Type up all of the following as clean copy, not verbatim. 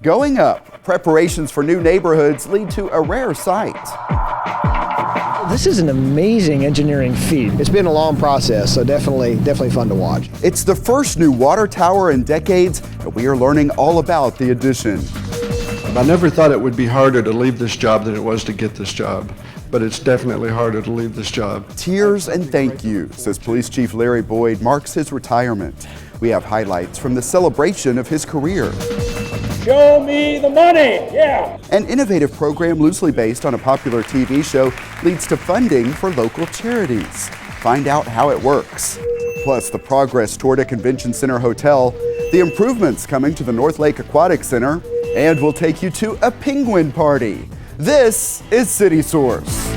Going up, preparations for new neighborhoods lead to a rare sight. This is an amazing engineering feat. It's been a long process, so definitely fun to watch. It's the first new water tower in decades, and we are learning all about the addition. I never thought it would be harder to leave this job than it was to get this job, but it's definitely harder to leave this job. Tears and thank yous as Police Chief Larry Boyd marks his retirement. We have highlights from the celebration of his career. Show me the money, yeah! An innovative program loosely based on a popular TV show leads to funding for local charities. Find out how it works. Plus the progress toward a convention center hotel, the improvements coming to the North Lake Aquatic Center, and we'll take you to a penguin party. This is City Source.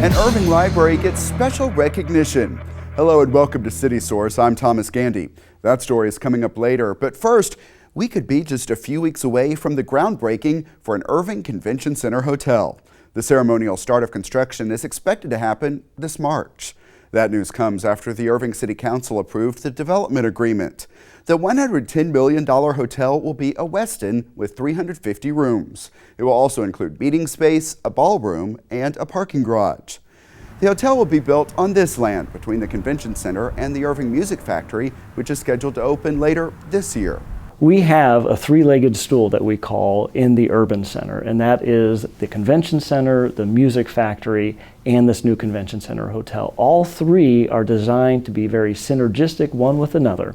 An Irving library gets special recognition. Hello and welcome to City Source. I'm Thomas Gandy. That story is coming up later, but first, we could be just a few weeks away from the groundbreaking for an Irving Convention Center hotel. The ceremonial start of construction is expected to happen this March. That news comes after the Irving City Council approved the development agreement. The $110 million hotel will be a Westin with 350 rooms. It will also include meeting space, a ballroom, and a parking garage. The hotel will be built on this land between the Convention Center and the Irving Music Factory, which is scheduled to open later this year. We have a three-legged stool that we call in the Urban Center, and that is the Convention Center, the Music Factory, and this new Convention Center hotel. All three are designed to be very synergistic one with another.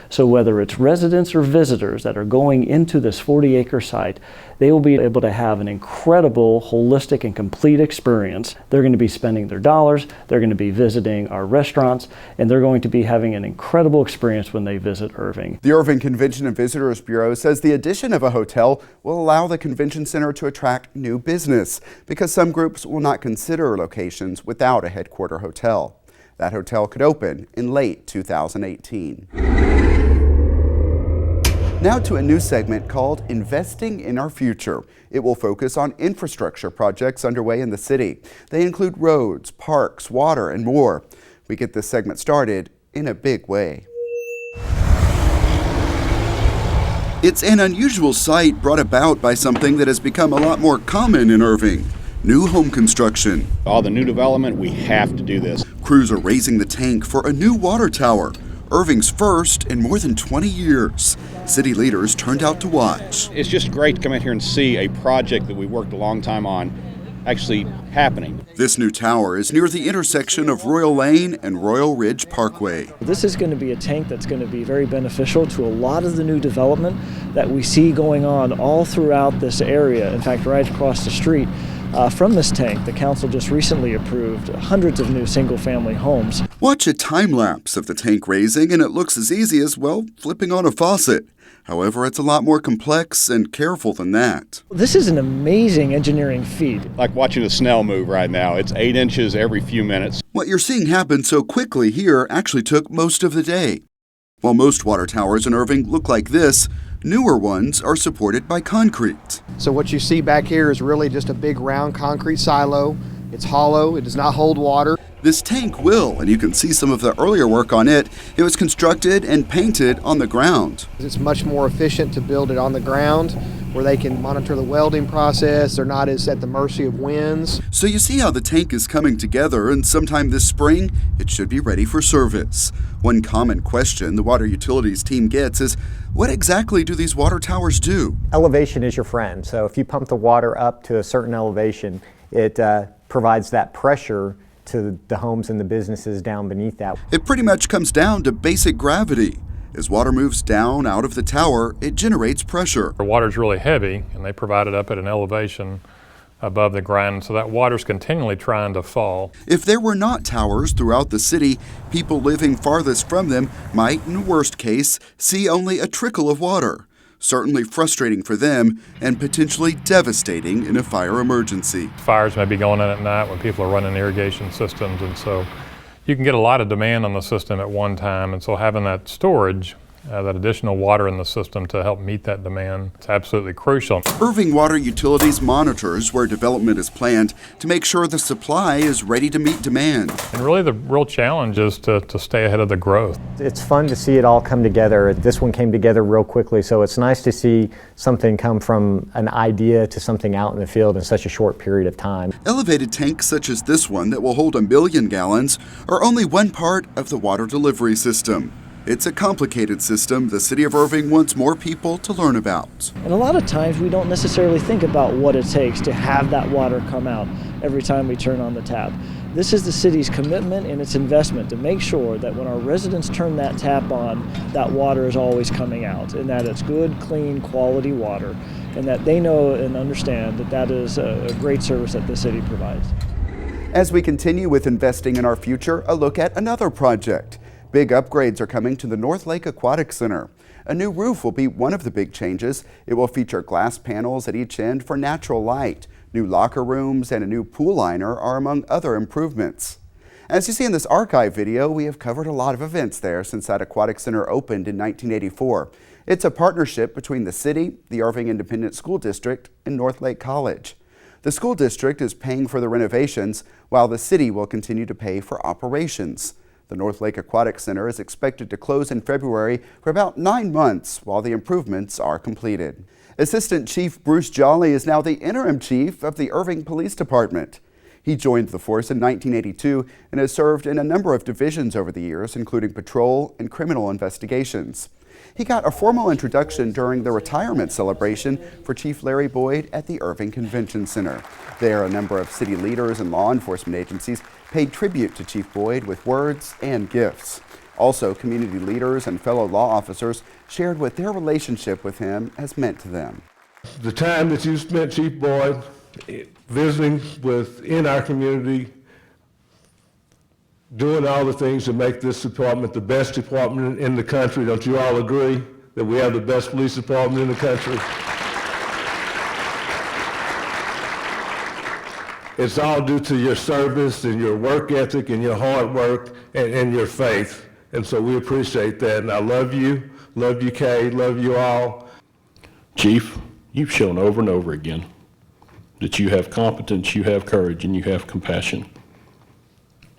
So whether it's residents or visitors that are going into this 40-acre site, they will be able to have an incredible, holistic, and complete experience. They're going to be spending their dollars, they're going to be visiting our restaurants, and they're going to be having an incredible experience when they visit Irving. The Irving Convention and Visitors Bureau says the addition of a hotel will allow the Convention Center to attract new business because some groups will not consider locations without a headquarter hotel. That hotel could open in late 2018. Now to a new segment called Investing in Our Future. It will focus on infrastructure projects underway in the city. They include roads, parks, water, and more. We get this segment started in a big way. It's an unusual sight brought about by something that has become a lot more common in Irving: new home construction. All the new development, we have to do this. Crews are raising the tank for a new water tower, Irving's first in more than 20 years. City leaders turned out to watch. It's just great to come out here and see a project that we worked a long time on actually happening. This new tower is near the intersection of Royal Lane and Royal Ridge Parkway. This is going to be a tank that's going to be very beneficial to a lot of the new development that we see going on all throughout this area. In fact, right across the street from this tank, the council just recently approved hundreds of new single-family homes. Watch a time-lapse of the tank raising and it looks as easy as, well, flipping on a faucet. However, it's a lot more complex and careful than that. This is an amazing engineering feat. Like watching a snail move right now. It's 8 inches every few minutes. What you're seeing happen so quickly here actually took most of the day. While most water towers in Irving look like this, newer ones are supported by concrete. So what you see back here is really just a big round concrete silo. It's hollow, it does not hold water. This tank will, and you can see some of the earlier work on it. It was constructed and painted on the ground. It's much more efficient to build it on the ground where they can monitor the welding process. They're not as at the mercy of winds. So you see how the tank is coming together, and sometime this spring, it should be ready for service. One common question the water utilities team gets is, what exactly do these water towers do? Elevation is your friend. So if you pump the water up to a certain elevation, it provides that pressure to the homes and the businesses down beneath that. It pretty much comes down to basic gravity. As water moves down out of the tower, it generates pressure. The water's really heavy, and they provide it up at an elevation above the ground, so that water's continually trying to fall. If there were not towers throughout the city, people living farthest from them might, in the worst case, see only a trickle of water. Certainly frustrating for them and potentially devastating in a fire emergency. Fires may be going on at night when people are running irrigation systems, and so you can get a lot of demand on the system at one time, and so having that storage that additional water in the system to help meet that demand. It's absolutely crucial. Irving Water Utilities monitors where development is planned to make sure the supply is ready to meet demand. And really the real challenge is to stay ahead of the growth. It's fun to see it all come together. This one came together real quickly, so it's nice to see something come from an idea to something out in the field in such a short period of time. Elevated tanks such as this one that will hold 1 million gallons are only one part of the water delivery system. It's a complicated system the City of Irving wants more people to learn about. And a lot of times we don't necessarily think about what it takes to have that water come out every time we turn on the tap. This is the city's commitment and its investment to make sure that when our residents turn that tap on, that water is always coming out, and that it's good, clean, quality water, and that they know and understand that that is a great service that the city provides. As we continue with investing in our future, a look at another project. Big upgrades are coming to the North Lake Aquatic Center. A new roof will be one of the big changes. It will feature glass panels at each end for natural light. New locker rooms and a new pool liner are among other improvements. As you see in this archive video, we have covered a lot of events there since that aquatic center opened in 1984. It's a partnership between the city, the Irving Independent School District, and North Lake College. The school district is paying for the renovations, while the city will continue to pay for operations. The North Lake Aquatic Center is expected to close in February for about 9 months while the improvements are completed. Assistant Chief Bruce Jolly is now the interim chief of the Irving Police Department. He joined the force in 1982 and has served in a number of divisions over the years, including patrol and criminal investigations. He got a formal introduction during the retirement celebration for Chief Larry Boyd at the Irving Convention Center. There, a number of city leaders and law enforcement agencies paid tribute to Chief Boyd with words and gifts. Also, community leaders and fellow law officers shared what their relationship with him has meant to them. The time that you spent, Chief Boyd, visiting within our community, doing all the things to make this department the best department in the country. Don't you all agree that we have the best police department in the country? It's all due to your service and your work ethic and your hard work and your faith. And so we appreciate that. And I love you, Kay, love you all. Chief, you've shown over and over again that you have competence, you have courage, and you have compassion.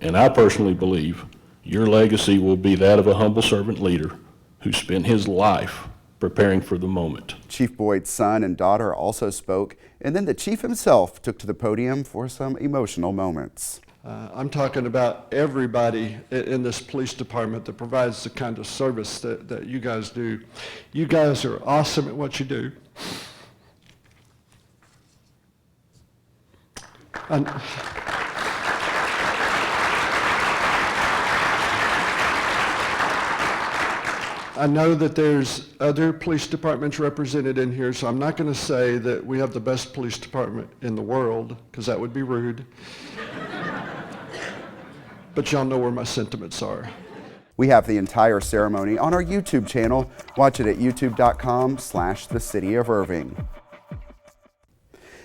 And I personally believe your legacy will be that of a humble servant leader who spent his life preparing for the moment. Chief Boyd's son and daughter also spoke, and then the chief himself took to the podium for some emotional moments. I'm talking about everybody in this police department that provides the kind of service that you guys do. You guys are awesome at what you do. And I know that there's other police departments represented in here, so I'm not going to say that we have the best police department in the world, because that would be rude. But y'all know where my sentiments are. We have the entire ceremony on our YouTube channel. Watch it at youtube.com/The City of Irving.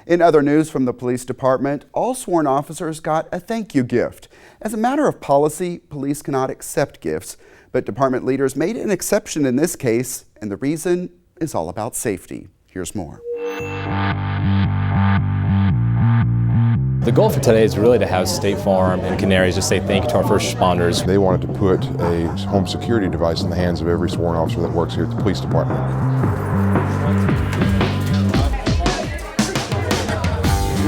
In other news from the police department, all sworn officers got a thank you gift. As a matter of policy, police cannot accept gifts, but department leaders made an exception in this case, and the reason is all about safety. Here's more. The goal for today is really to have State Farm and Canaries just say thank you to our first responders. They wanted to put a home security device in the hands of every sworn officer that works here at the police department.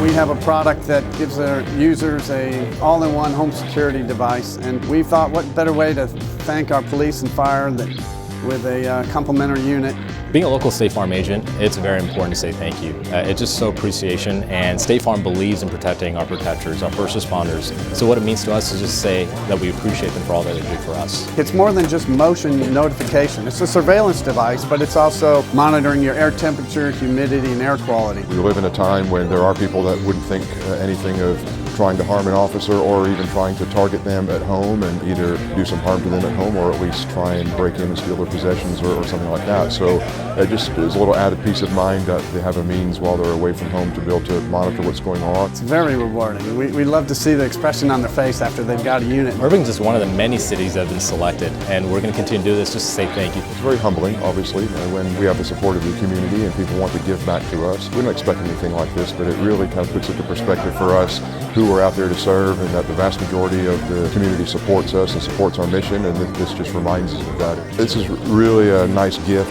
We have a product that gives our users a all-in-one home security device, and we thought what better way to thank our police and fire with a complimentary unit. Being a local State Farm agent, it's very important to say thank you. It's just so appreciation, and State Farm believes in protecting our protectors, our first responders. So what it means to us is just say that we appreciate them for all that they do for us. It's more than just motion notification. It's a surveillance device, but it's also monitoring your air temperature, humidity, and air quality. We live in a time when there are people that wouldn't think anything of trying to harm an officer or even trying to target them at home and either do some harm to them at home or at least try and break in and steal their possessions or something like that. So it just is a little added peace of mind that they have a means while they're away from home to be able to monitor what's going on. It's very rewarding. We love to see the expression on their face after they've got a unit. Irving's just one of the many cities that have been selected, and we're going to continue to do this just to say thank you. It's very humbling, obviously, when we have the support of the community and people want to give back to us. We don't expect anything like this, but it really kind of puts into perspective for us who we're out there to serve, and that the vast majority of the community supports us and supports our mission, and this just reminds us of that. This is really a nice gift.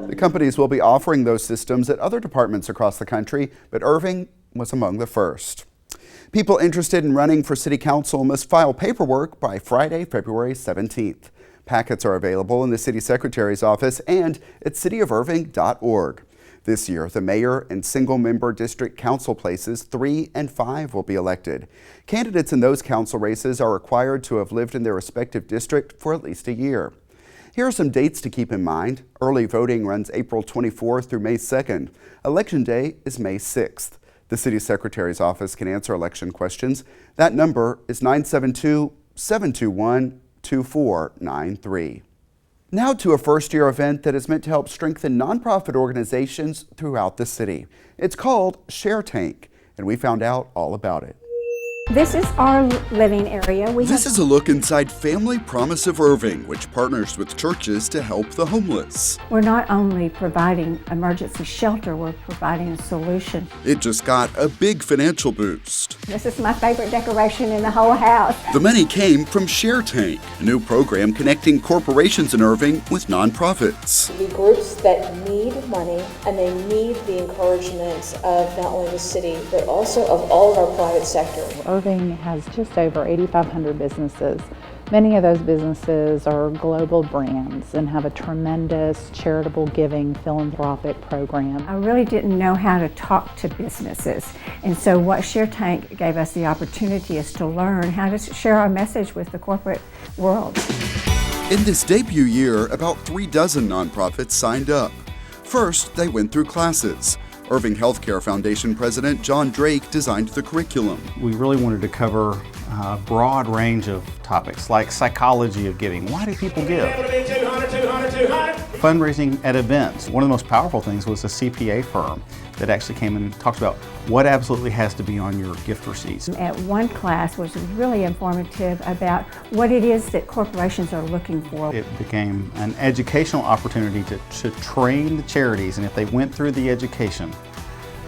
The companies will be offering those systems at other departments across the country, but Irving was among the first. People interested in running for City Council must file paperwork by Friday, February 17th. Packets are available in the City Secretary's office and at cityofirving.org. This year, the mayor and single-member district council places 3 and 5 will be elected. Candidates in those council races are required to have lived in their respective district for at least a year. Here are some dates to keep in mind. Early voting runs April 24th through May 2nd. Election Day is May 6th. The City Secretary's office can answer election questions. That number is 972-721-2493. Now to a first-year event that is meant to help strengthen nonprofit organizations throughout the city. It's called Share Tank, and we found out all about it. This is our living area. This is a look inside Family Promise of Irving, which partners with churches to help the homeless. We're not only providing emergency shelter, we're providing a solution. It just got a big financial boost. This is my favorite decoration in the whole house. The money came from Share Tank, a new program connecting corporations in Irving with nonprofits. The groups that need money and they need the encouragement of not only the city, but also of all of our private sector. Irving has just over 8,500 businesses. Many of those businesses are global brands and have a tremendous charitable giving philanthropic program. I really didn't know how to talk to businesses, and so what Share Tank gave us the opportunity is to learn how to share our message with the corporate world. In this debut year, about 3 dozen nonprofits signed up. First, they went through classes. Irving Healthcare Foundation President John Drake designed the curriculum. We really wanted to cover a broad range of topics like psychology of giving. Why do people give? Fundraising at events. One of the most powerful things was a CPA firm that actually came and talked about what absolutely has to be on your gift receipts. At one class was really informative about what it is that corporations are looking for. It became an educational opportunity to train the charities, and if they went through the education,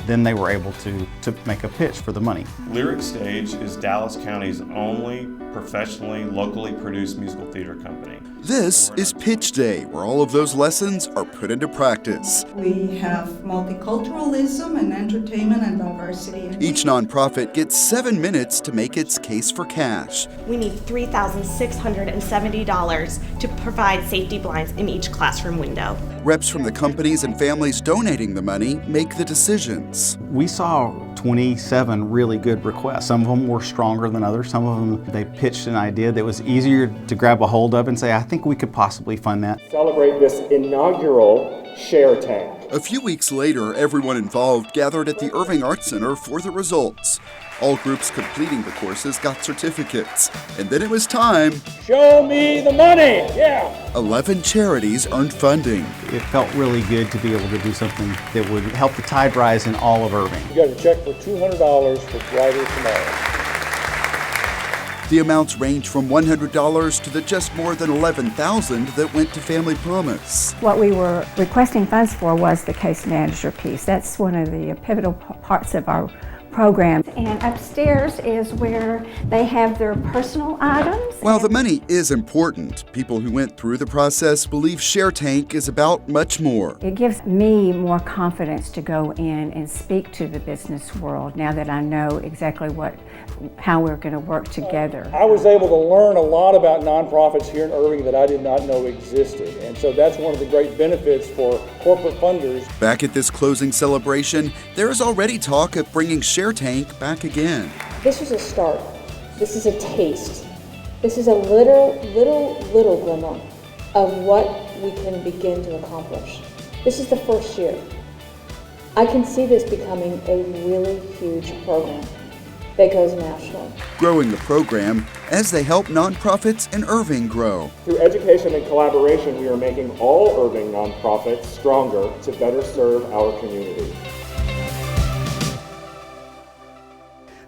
then they were able to make a pitch for the money. Lyric Stage is Dallas County's only professionally, locally produced musical theater company. This is Pitch Day, where all of those lessons are put into practice. We have multiculturalism and entertainment and diversity. Each nonprofit gets 7 minutes to make its case for cash. We need $3,670 to provide safety blinds in each classroom window. Reps from the companies and families donating the money make the decisions. We saw 27 really good requests. Some of them were stronger than others. Some of them, they pitched an idea that was easier to grab a hold of and say, I think we could possibly fund that. Celebrate this inaugural Share Tank. A few weeks later, everyone involved gathered at the Irving Arts Center for the results. All groups completing the courses got certificates. And then it was time. Show me the money, yeah! 11 charities earned funding. It felt really good to be able to do something that would help the tide rise in all of Irving. You got a check for $200 for Friday tomorrow. The amounts range from $100 to the just more than $11,000 that went to Family Promise. What we were requesting funds for was the case manager piece. That's one of the pivotal parts of our program. And upstairs is where they have their personal items. While the money is important, people who went through the process believe Share Tank is about much more. It gives me more confidence to go in and speak to the business world now that I know exactly how we're going to work together. I was able to learn a lot about nonprofits here in Irving that I did not know existed. And so that's one of the great benefits for corporate funders. Back at this closing celebration, there is already talk of bringing Share Tank back again. This is a start. This is a taste. This is a little glimmer of what we can begin to accomplish. This is the first year. I can see this becoming a really huge program that goes national. Growing the program as they help nonprofits in Irving grow. Through education and collaboration, we are making all Irving nonprofits stronger to better serve our community.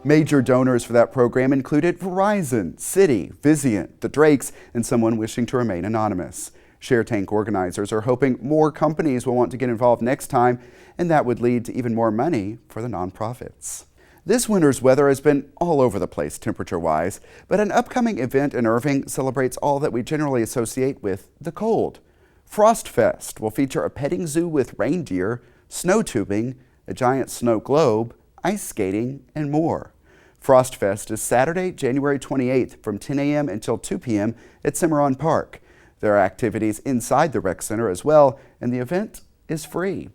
Major donors for that program included Verizon, Citi, Vizient, the Drakes, and someone wishing to remain anonymous. Share Tank organizers are hoping more companies will want to get involved next time, and that would lead to even more money for the nonprofits. This winter's weather has been all over the place temperature-wise, but an upcoming event in Irving celebrates all that we generally associate with the cold. Frost Fest will feature a petting zoo with reindeer, snow tubing, a giant snow globe, ice skating, and more. Frost Fest is Saturday, January 28th from 10 a.m. until 2 p.m. at Cimarron Park. There are activities inside the rec center as well, and the event is free.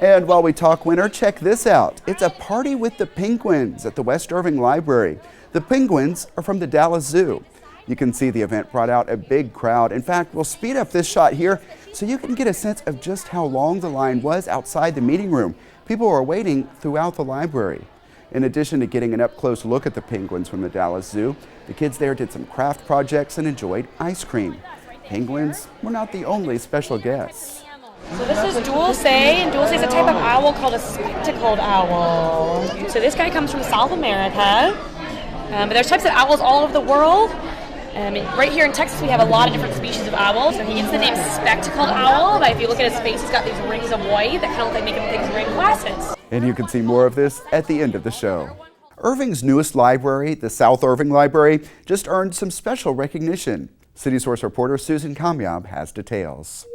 And while we talk winter, check this out. It's a party with the penguins at the West Irving Library. The penguins are from the Dallas Zoo. You can see the event brought out a big crowd. In fact, we'll speed up this shot here so you can get a sense of just how long the line was outside the meeting room. People were waiting throughout the library. In addition to getting an up-close look at the penguins from the Dallas Zoo, the kids there did some craft projects and enjoyed ice cream. Penguins were not the only special guests. So this is Dulce, and Dulce is a type of owl called a spectacled owl. So this guy comes from South America, but there's types of owls all over the world. Right here in Texas, we have a lot of different species of owls, and he gets the name spectacled owl. But if you look at his face, he's got these rings of white that kind of look like make him think he's wearing glasses. And you can see more of this at the end of the show. Irving's newest library, the South Irving Library, just earned some special recognition. City Source reporter Susan Kamyab has details.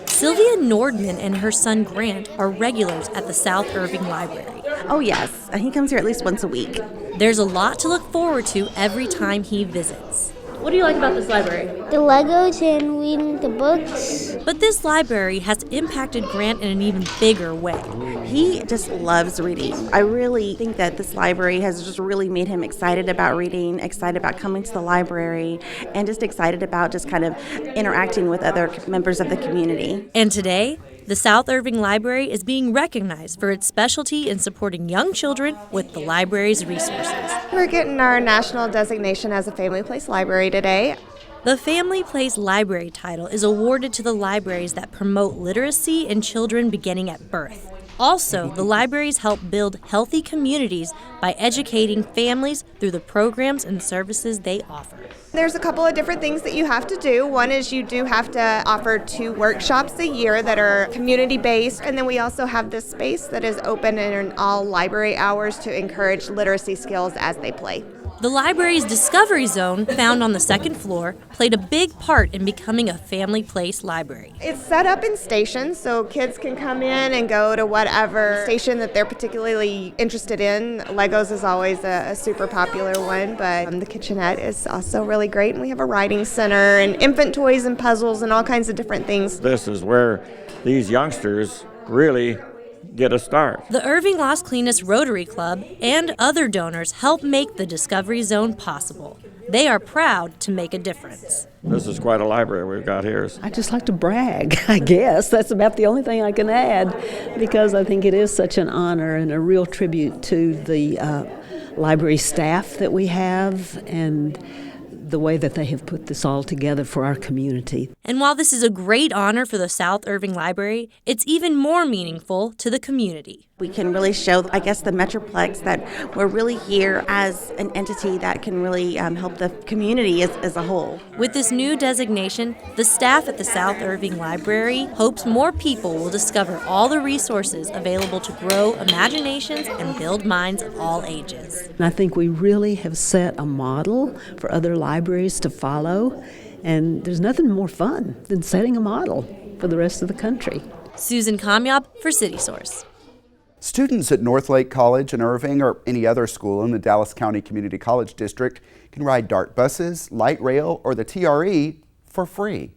Sylvia Nordman and her son Grant are regulars at the South Irving Library. Oh yes, he comes here at least once a week. There's a lot to look forward to every time he visits. What do you like about this library? The Legos and reading the books. But this library has impacted Grant in an even bigger way. He just loves reading. I really think that this library has just really made him excited about reading, excited about coming to the library, and just excited about just kind of interacting with other members of the community. And today, the South Irving Library is being recognized for its specialty in supporting young children with the library's resources. We're getting our national designation as a family place library today. The Family Place Library title is awarded to the libraries that promote literacy in children beginning at birth. Also, the libraries help build healthy communities by educating families through the programs and services they offer. There's a couple of different things that you have to do. One is you do have to offer 2 workshops a year that are community-based, and then we also have this space that is open in all library hours to encourage literacy skills as they play. The library's Discovery Zone, found on the 2nd floor, played a big part in becoming a family place library. It's set up in stations, so kids can come in and go to whatever station that they're particularly interested in. Legos is always a super popular one, but the kitchenette is also really great, and we have a writing center and infant toys and puzzles and all kinds of different things. This is where these youngsters really get a start. The Irving Las Cleanas Rotary Club and other donors help make the Discovery Zone possible. They are proud to make a difference. This is quite a library we've got here. I just like to brag, I guess. That's about the only thing I can add, because I think it is such an honor and a real tribute to the library staff that we have and the way that they have put this all together for our community. And while this is a great honor for the South Irving Library, it's even more meaningful to the community. We can really show, I guess, the Metroplex that we're really here as an entity that can really help the community as a whole. With this new designation, the staff at the South Irving Library hopes more people will discover all the resources available to grow imaginations and build minds of all ages. And I think we really have set a model for other libraries to follow, and there's nothing more fun than setting a model for the rest of the country. Susan Kamyab for City Source. Students at Northlake College in Irving or any other school in the Dallas County Community College District can ride DART buses, light rail, or the TRE for free.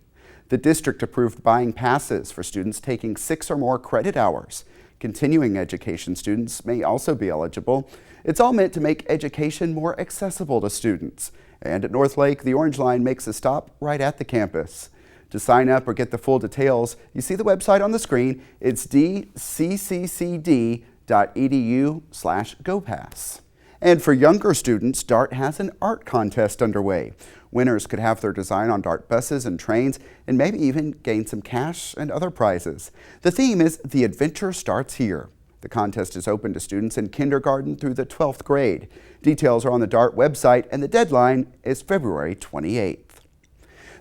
The district approved buying passes for students taking 6 or more credit hours. Continuing education students may also be eligible. It's all meant to make education more accessible to students. And at Northlake, the Orange Line makes a stop right at the campus. To sign up or get the full details, you see the website on the screen. It's dcccd.edu/GoPass. And for younger students, DART has an art contest underway. Winners could have their design on DART buses and trains and maybe even gain some cash and other prizes. The theme is The Adventure Starts Here. The contest is open to students in kindergarten through the 12th grade. Details are on the DART website and the deadline is February 28th.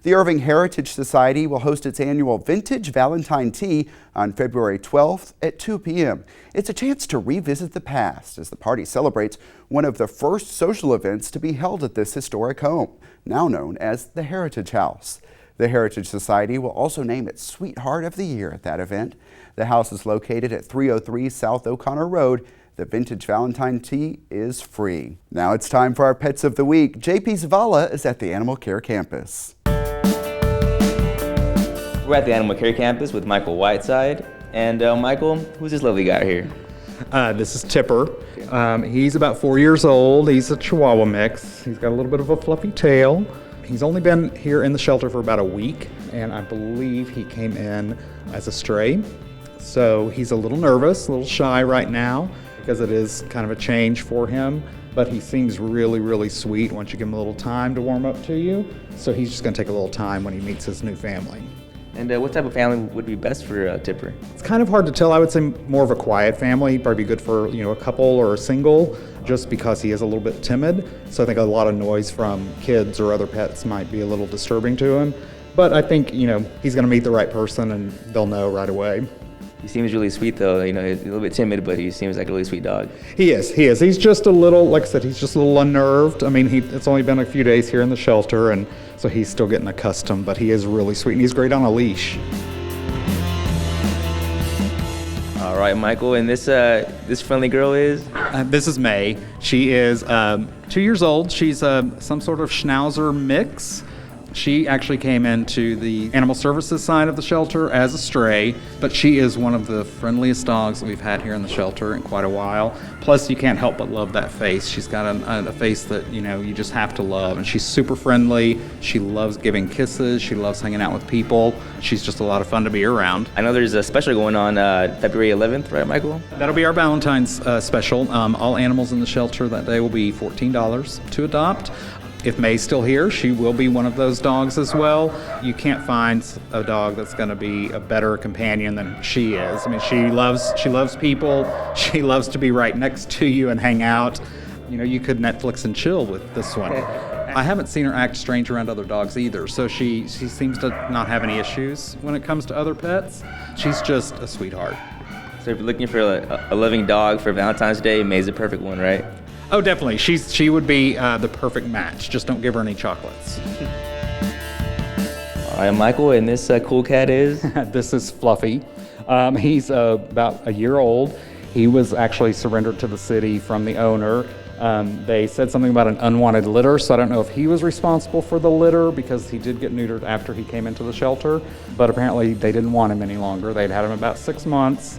The Irving Heritage Society will host its annual Vintage Valentine Tea on February 12th at 2 p.m. It's a chance to revisit the past as the party celebrates one of the first social events to be held at this historic home, now known as the Heritage House. The Heritage Society will also name its Sweetheart of the Year at that event. The house is located at 303 South O'Connor Road. The Vintage Valentine Tea is free. Now it's time for our Pets of the Week. JP Zavala is at the Animal Care Campus. We're at the Animal Care Campus with Michael Whiteside. And Michael, who's this lovely guy here? This is Tipper. He's about 4 years old. He's a Chihuahua mix. He's got a little bit of a fluffy tail. He's only been here in the shelter for about a week, and I believe he came in as a stray. So he's a little nervous, a little shy right now, because it is kind of a change for him. But he seems really, really sweet once you give him a little time to warm up to you. So he's just going to take a little time when he meets his new family. And what type of family would be best for Tipper? It's kind of hard to tell. I would say more of a quiet family, probably be good for a couple or a single, just because he is a little bit timid. So I think a lot of noise from kids or other pets might be a little disturbing to him. But I think he's going to meet the right person and they'll know right away. He seems really sweet though. He's a little bit timid, but he seems like a really sweet dog. He is. He's just a little, like I said, he's just a little unnerved. I mean, it's only been a few days here in the shelter, and so he's still getting accustomed, but he is really sweet, and he's great on a leash. All right, Michael, and this friendly girl is? This is May. She is 2 years old. She's some sort of Schnauzer mix. She actually came into the animal services side of the shelter as a stray, but she is one of the friendliest dogs that we've had here in the shelter in quite a while. Plus, you can't help but love that face. She's got a face that, you just have to love, and she's super friendly. She loves giving kisses. She loves hanging out with people. She's just a lot of fun to be around. I know there's a special going on February 11th, right, Michael? That'll be our Valentine's special. All animals in the shelter that day will be $14 to adopt. If May's still here, she will be one of those dogs as well. You can't find a dog that's going to be a better companion than she is. I mean, she loves people. She loves to be right next to you and hang out. You could Netflix and chill with this one. I haven't seen her act strange around other dogs either, so she seems to not have any issues when it comes to other pets. She's just a sweetheart. So if you're looking for a loving dog for Valentine's Day, May's the perfect one, right? Oh, definitely. She would be the perfect match. Just don't give her any chocolates. All right, Michael, and this cool cat is? This is Fluffy. He's about a year old. He was actually surrendered to the city from the owner. They said something about an unwanted litter, so I don't know if he was responsible for the litter because he did get neutered after he came into the shelter, but apparently they didn't want him any longer. They'd had him about 6 months.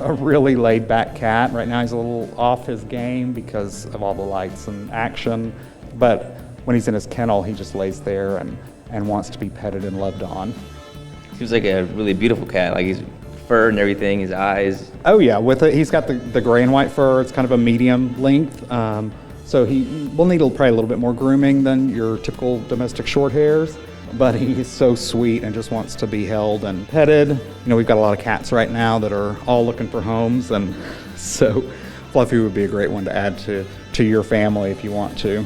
A really laid-back cat. Right now he's a little off his game because of all the lights and action, but when he's in his kennel, he just lays there and wants to be petted and loved on. Seems like a really beautiful cat, like his fur and everything, his eyes. Oh yeah, he's got the gray and white fur. It's kind of a medium length, so he will need probably a little bit more grooming than your typical domestic short hairs. But he's so sweet and just wants to be held and petted. We've got a lot of cats right now that are all looking for homes, and so Fluffy would be a great one to add to your family if you want to.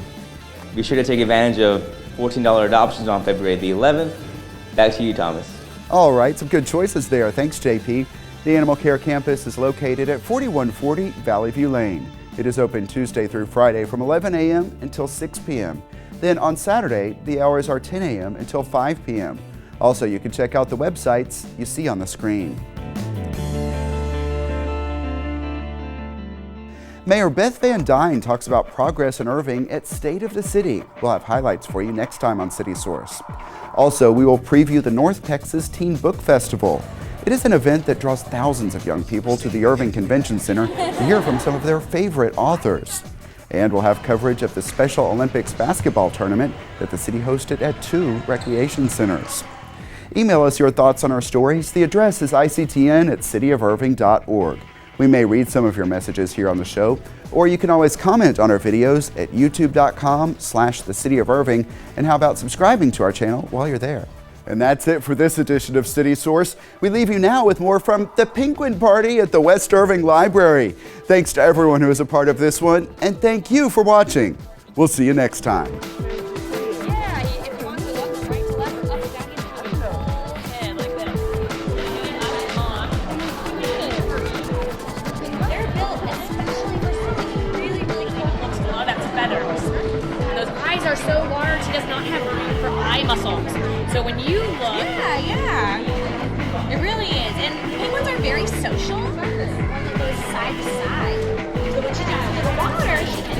Be sure to take advantage of $14 adoptions on February the 11th. Back to you, Thomas. All right, some good choices there. Thanks, JP. The Animal Care Campus is located at 4140 Valley View Lane. It is open Tuesday through Friday from 11 a.m. until 6 p.m. Then on Saturday, the hours are 10 a.m. until 5 p.m. Also, you can check out the websites you see on the screen. Mayor Beth Van Dyne talks about progress in Irving at State of the City. We'll have highlights for you next time on City Source. Also, we will preview the North Texas Teen Book Festival. It is an event that draws thousands of young people to the Irving Convention Center to hear from some of their favorite authors. And we'll have coverage of the Special Olympics basketball tournament that the city hosted at 2 recreation centers. Email us your thoughts on our stories. The address is ictn@cityofirving.org. We may read some of your messages here on the show, or you can always comment on our videos at youtube.com/thecityofirving. And how about subscribing to our channel while you're there? And that's it for this edition of City Source. We leave you now with more from the Penguin Party at the West Irving Library. Thanks to everyone who was a part of this one, and thank you for watching. We'll see you next time. Are so large, he does not have room for eye muscles. So when you look, yeah, it really is. And penguins are very social. One that goes side to side. So when she drinks a little water, she can